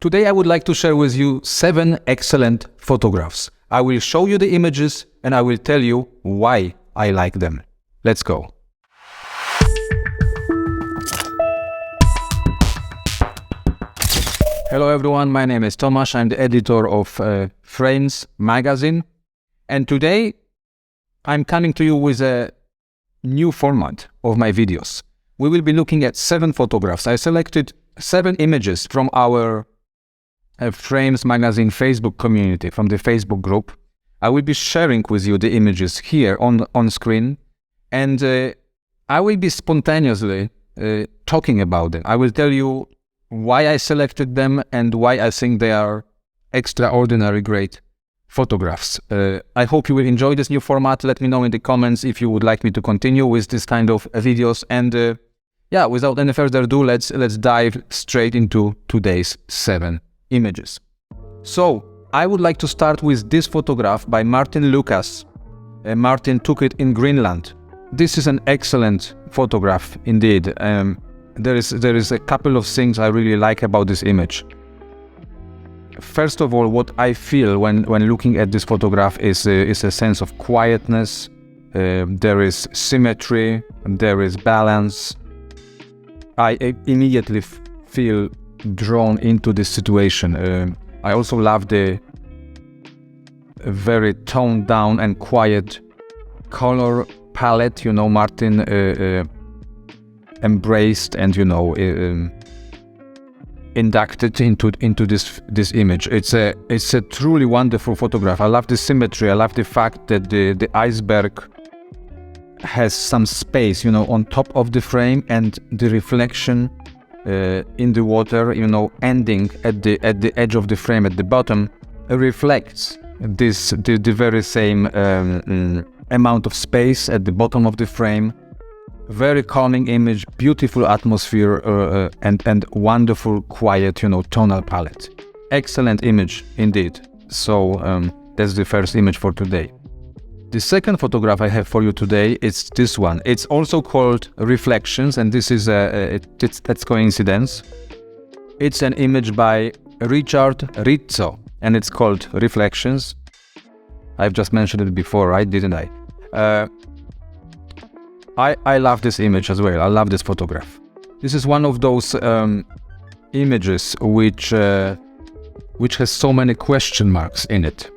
Today I would like to share with you 7 excellent photographs. I will show you the images and I will tell you why I like them. Let's go. Hello everyone, my name is Tomasz. I'm the editor of Frames magazine, and today I'm coming to you with a new format of my videos. We will be looking at 7 photographs. I selected 7 images from our Frames magazine Facebook community, from the Facebook group. I will be sharing with you the images here on screen, and I will be spontaneously talking about them. I will tell you why I selected them and why I think they are extraordinary great photographs. I hope you will enjoy this new format. Let me know in the comments if you would like me to continue with this kind of videos. And yeah, without any further ado, let's dive straight into today's 7 images. So I would like to start with this photograph by Martyn Lucas. Martyn took it in Greenland. This is an excellent photograph indeed. There is a couple of things I really like about this image. First of all, what I feel when looking at this photograph is a sense of quietness. There is symmetry, there is balance. I immediately feel drawn into this situation. I also love the very toned down and quiet color palette, you know, Martyn embraced and, you know, inducted into this image. It's a truly wonderful photograph. I love the symmetry. I love the fact that the iceberg has some space, you know, on top of the frame, and the reflection in the water, you know, ending at the edge of the frame at the bottom, reflects the very same amount of space at the bottom of the frame. Very calming image, beautiful atmosphere, and wonderful, quiet, you know, tonal palette. Excellent image indeed. So that's the first image for today. The second photograph I have for you today is this one. It's also called Reflections, and this is that's coincidence. It's an image by Rizzo, and it's called Reflections. I've just mentioned it before, right? Didn't I? I love this image as well. I love this photograph. This is one of those images which has so many question marks in it.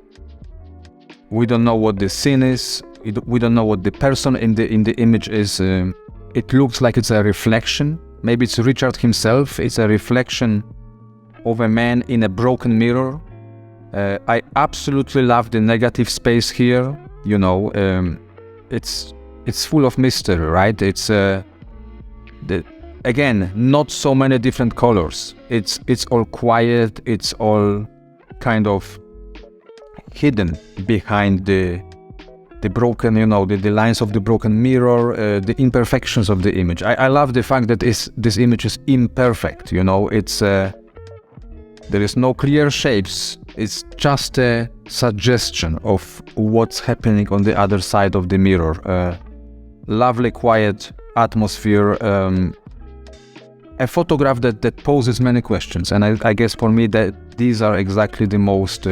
We don't know what the scene is. We don't know what the person in the image is. It looks like it's a reflection. Maybe it's Richard himself. It's a reflection of a man in a broken mirror. I absolutely love the negative space here. You know, it's full of mystery, right? It's again, not so many different colors. It's all quiet. It's all kind of hidden behind the broken, you know, the lines of the broken mirror, the imperfections of the image. I love the fact that this image is imperfect. You know, it's there is no clear shapes. It's just a suggestion of what's happening on the other side of the mirror. Lovely, quiet atmosphere. A photograph that poses many questions, and I guess for me that these are exactly the most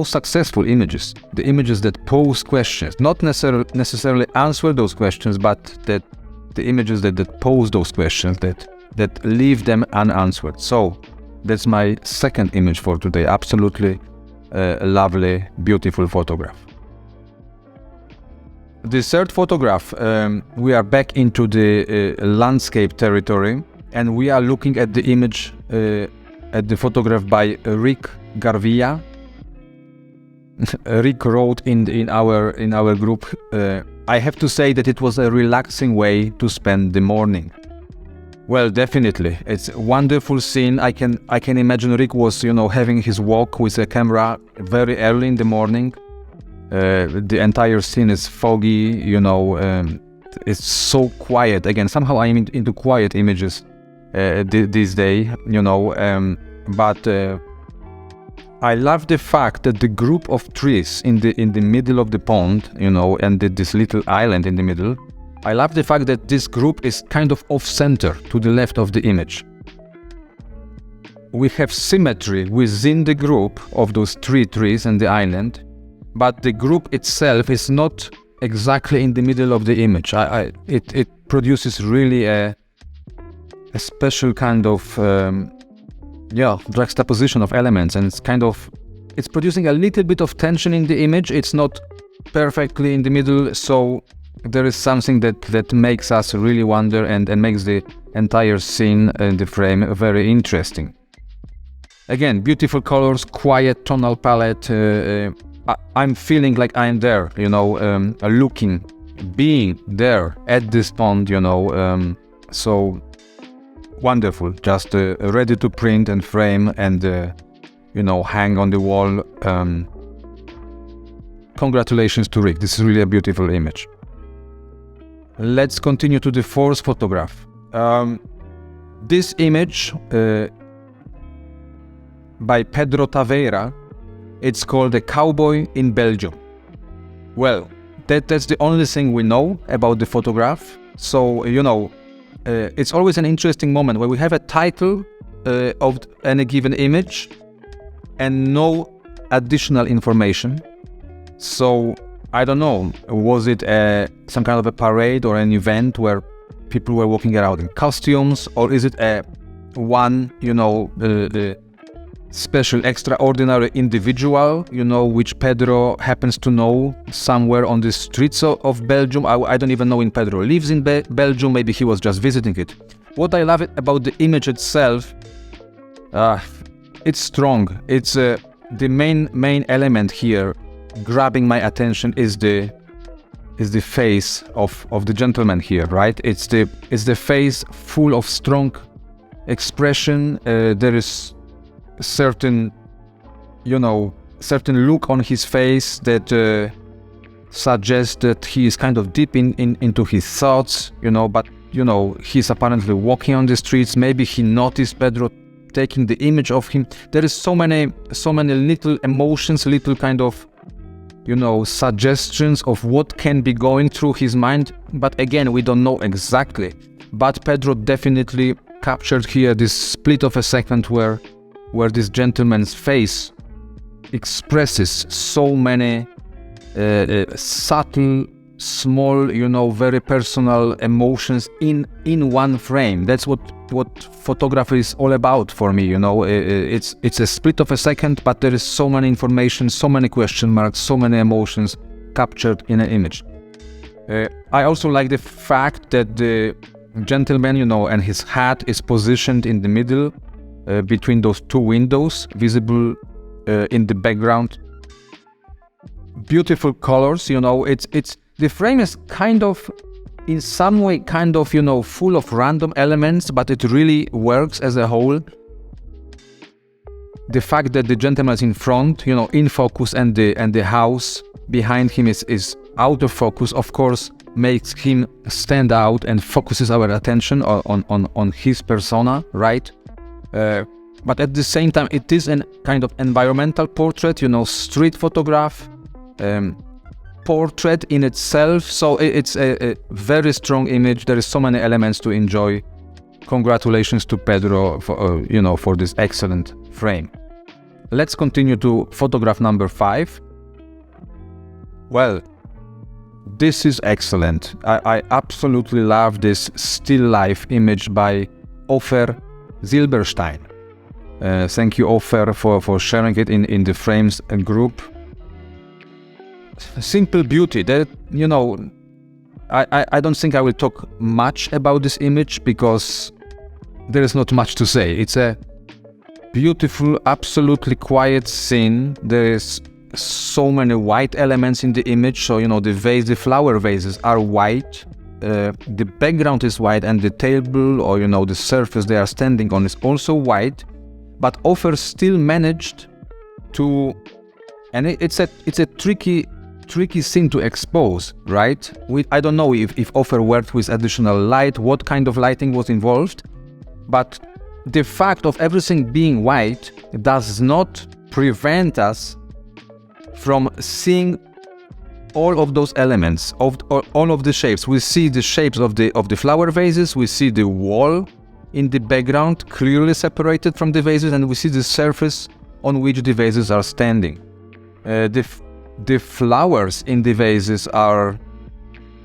successful images. The images that pose questions, not necessarily answer those questions, but that the images that pose those questions, that leave them unanswered. So that's my second image for today. Absolutely lovely, beautiful photograph. The third photograph, we are back into the landscape territory, and we are looking at the image, at the photograph by Rick Garvia. Rick wrote in our group, I have to say that it was a relaxing way to spend the morning. Well, definitely, it's a wonderful scene. I can imagine Rick was, you know, having his walk with a camera very early in the morning. The entire scene is foggy, you know, it's so quiet. Again, somehow I'm into quiet images this day, you know, but I love the fact that the group of trees in the middle of the pond, you know, and this little island in the middle, I love the fact that this group is kind of off-center to the left of the image. we have symmetry within the group of those 3 trees and the island, but the group itself is not exactly in the middle of the image. It produces really a special kind of juxtaposition of elements, and it's producing a little bit of tension in the image. It's not perfectly in the middle, so there is something that makes us really wonder and makes the entire scene in the frame very interesting. Again, beautiful colors, quiet tonal palette. I'm feeling like I'm there, looking, being there at this pond, so wonderful, just ready to print and frame and, hang on the wall. Congratulations to Rick, this is really a beautiful image. Let's continue to the 4th photograph. This image by Pedro Taveira, it's called A Cowboy in Belgium. Well, that's the only thing we know about the photograph. So, it's always an interesting moment where we have a title of any given image and no additional information. So, I don't know, was it some kind of a parade or an event where people were walking around in costumes, or is it the special, extraordinary individual, which Pedro happens to know somewhere on the streets of Belgium? I don't even know if Pedro lives in Belgium, maybe he was just visiting it. What I love about the image itself, it's strong. It's the main element here grabbing my attention is the face of the gentleman here, right? It's the face full of strong expression. There is certain look on his face that suggests that he is kind of deep into his thoughts, but he's apparently walking on the streets. Maybe he noticed Pedro taking the image of him. There is so many little emotions, little kind of suggestions of what can be going through his mind, but again, we don't know exactly. But Pedro definitely captured here this split of a second where this gentleman's face expresses so many subtle, small, very personal emotions in one frame. That's what photography is all about for me. It's a split of a second, but there is so many information, so many question marks, so many emotions captured in an image. I also like the fact that the gentleman, and his hat is positioned in the middle between those 2 windows visible in the background. Beautiful colors, it's the frame is kind of, in some way, full of random elements, but it really works as a whole. The fact that the gentleman is in front, in focus, and the house behind him is out of focus, of course, makes him stand out and focuses our attention on his persona, right? But at the same time, it is a kind of environmental portrait, street photograph, portrait in itself. So it's a very strong image. There is so many elements to enjoy. Congratulations to Pedro for this excellent frame. Let's continue to photograph number 5. Well, this is excellent. I absolutely love this still life image by Ofer Zilberstein. Thank you, Ofer, for sharing it in the frames group. Simple beauty. That I don't think I will talk much about this image because there is not much to say. It's a beautiful, absolutely quiet scene. There is so many white elements in the image. So the flower vases are white. The background is white, and the table or the surface they are standing on is also white. But Ofer still managed to, and it's a tricky scene to expose, right? I don't know if Ofer worked with additional light, what kind of lighting was involved, but the fact of everything being white does not prevent us from seeing all of those elements, of all of the shapes. We see the shapes of the flower vases, we see the wall in the background, clearly separated from the vases, and we see the surface on which the vases are standing. The flowers in the vases are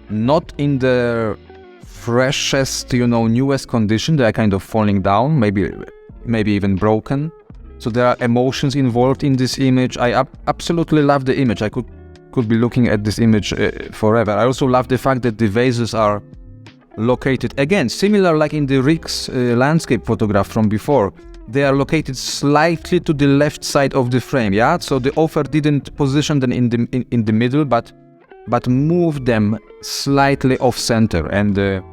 not in the freshest, newest condition. They are kind of falling down, maybe even broken. So there are emotions involved in this image. I absolutely love the image. I could be looking at this image forever. I also love the fact that the vases are located, again, similar like in the Rick's landscape photograph from before. They are located slightly to the left side of the frame, yeah? So the Ofer didn't position them in the middle, but moved them slightly off-center. And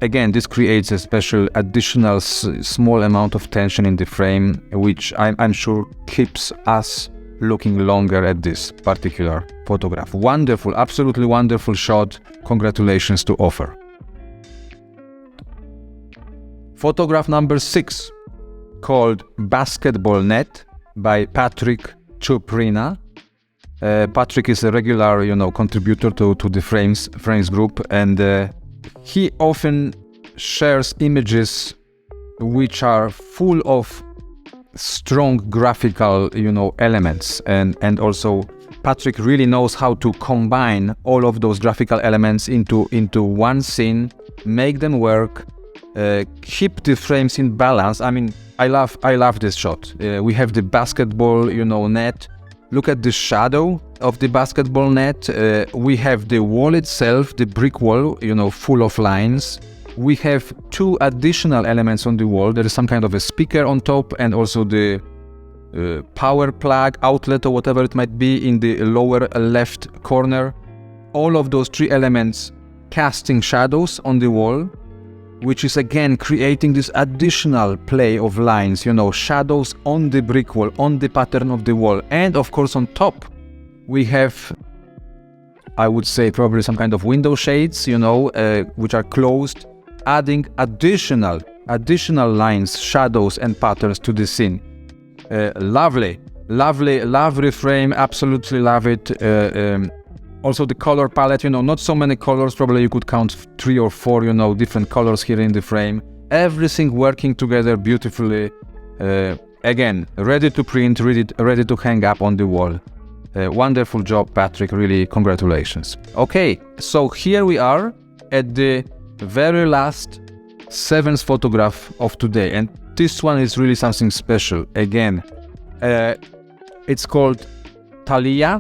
again, this creates a special additional small amount of tension in the frame, which I'm sure keeps us looking longer at this particular photograph. Wonderful, absolutely wonderful shot. Congratulations to Ofer. Photograph number 6, called Basketball Net by Patrick Chuprina. Patrick is a regular, contributor to the Frames group, and he often shares images which are full of strong graphical, elements, and also Patrick really knows how to combine all of those graphical elements into one scene, make them work, keep the frames in balance. I mean, I love this shot. We have the basketball, net. Look at the shadow of the basketball net. We have the wall itself, the brick wall, full of lines. We have 2 additional elements on the wall. There is some kind of a speaker on top, and also the power plug, outlet, or whatever it might be in the lower left corner. All of those 3 elements casting shadows on the wall, which is again creating this additional play of lines, shadows on the brick wall, on the pattern of the wall. And of course on top we have, I would say, probably some kind of window shades, which are closed, adding additional lines, shadows and patterns to the scene. Lovely frame, absolutely love it. Also the color palette, not so many colors, probably you could count 3 or 4, different colors here in the frame. Everything working together beautifully. Again, ready to print, ready to hang up on the wall. Wonderful job, Patrick, really congratulations. Okay, so here we are at the very last 7th photograph of today, and this one is really something special. Again, it's called Talia.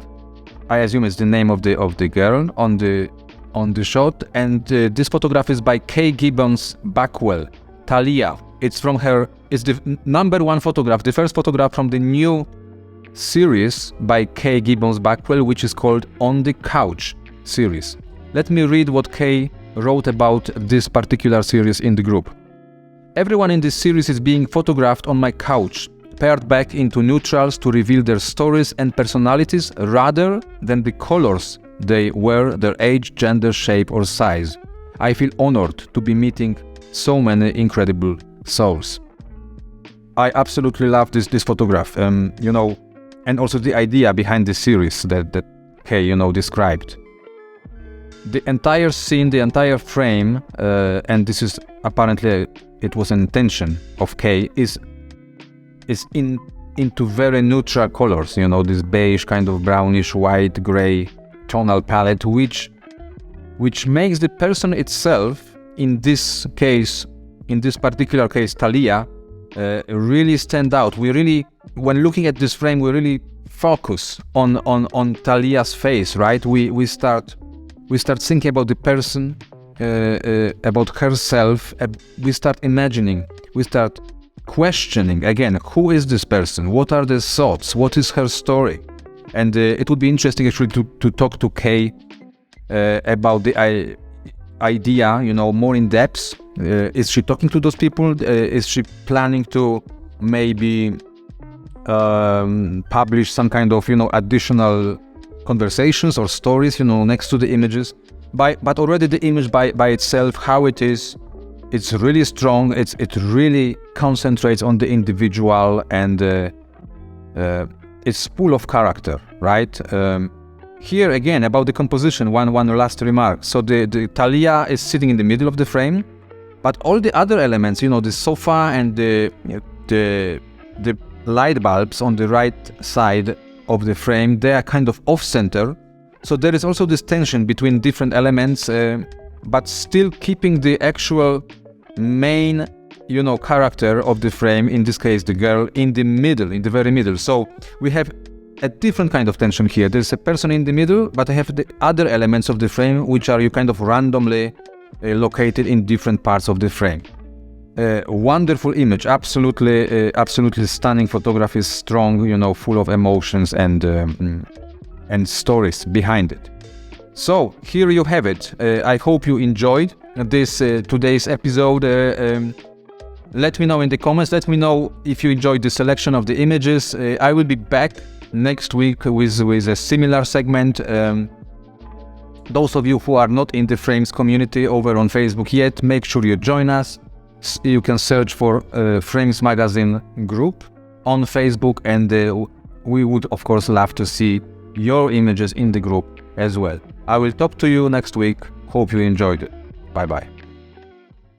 I assume it's the name of the girl on the shot, and this photograph is by Kay Gibbons-Buckwell. Talia. It's from her. It's the #1 photograph, the first photograph from the new series by Kay Gibbons-Buckwell, which is called On the Couch series. Let me read what Kay wrote about this particular series in the group. Everyone in this series is being photographed on my couch, paired back into neutrals to reveal their stories and personalities rather than the colors they wear, their age, gender, shape or size. I feel honored to be meeting so many incredible souls. I absolutely love this photograph, and also the idea behind the series that Kay, described. The entire scene, the entire frame, and this is apparently, it was an intention of Kay, is into very neutral colors, this beige, kind of brownish, white, gray tonal palette, which makes the person itself, in this particular case, Talia, really stand out. We really, when looking at this frame, we really focus on Talia's face, right? We start thinking about the person, about herself. We start imagining. We start questioning again, who is this person? What are the thoughts? What is her story? And it would be interesting actually to talk to Kay about the idea, more in depth. Is she talking to those people? Is she planning to maybe publish some kind of, additional conversations or stories, next to the images? But already the image by itself, how it is, it's really strong. It really concentrates on the individual, and it's full of character, right? Here again, about the composition, one last remark. So the Talia is sitting in the middle of the frame. But all the other elements, you know, the sofa and the light bulbs on the right side of the frame, they are kind of off-center. So there is also this tension between different elements, but still keeping the actual main, you know, character of the frame, in this case the girl, in the middle, in the very middle. So we have a different kind of tension here. There's a person in the middle, but I have the other elements of the frame which are you kind of randomly located in different parts of the frame. Wonderful image, absolutely stunning photography, strong, you know, full of emotions and stories behind it. So here you have it. I hope you enjoyed this today's episode. Let me know in the comments. Let me know if you enjoyed the selection of the images. I will be back next week with a similar segment. Those of you who are not in the Frames community over on Facebook yet, make sure you join us. You can search for Frames Magazine group on Facebook, and we would of course love to see your images in the group as well. I will talk to you next week. Hope you enjoyed it. Bye bye.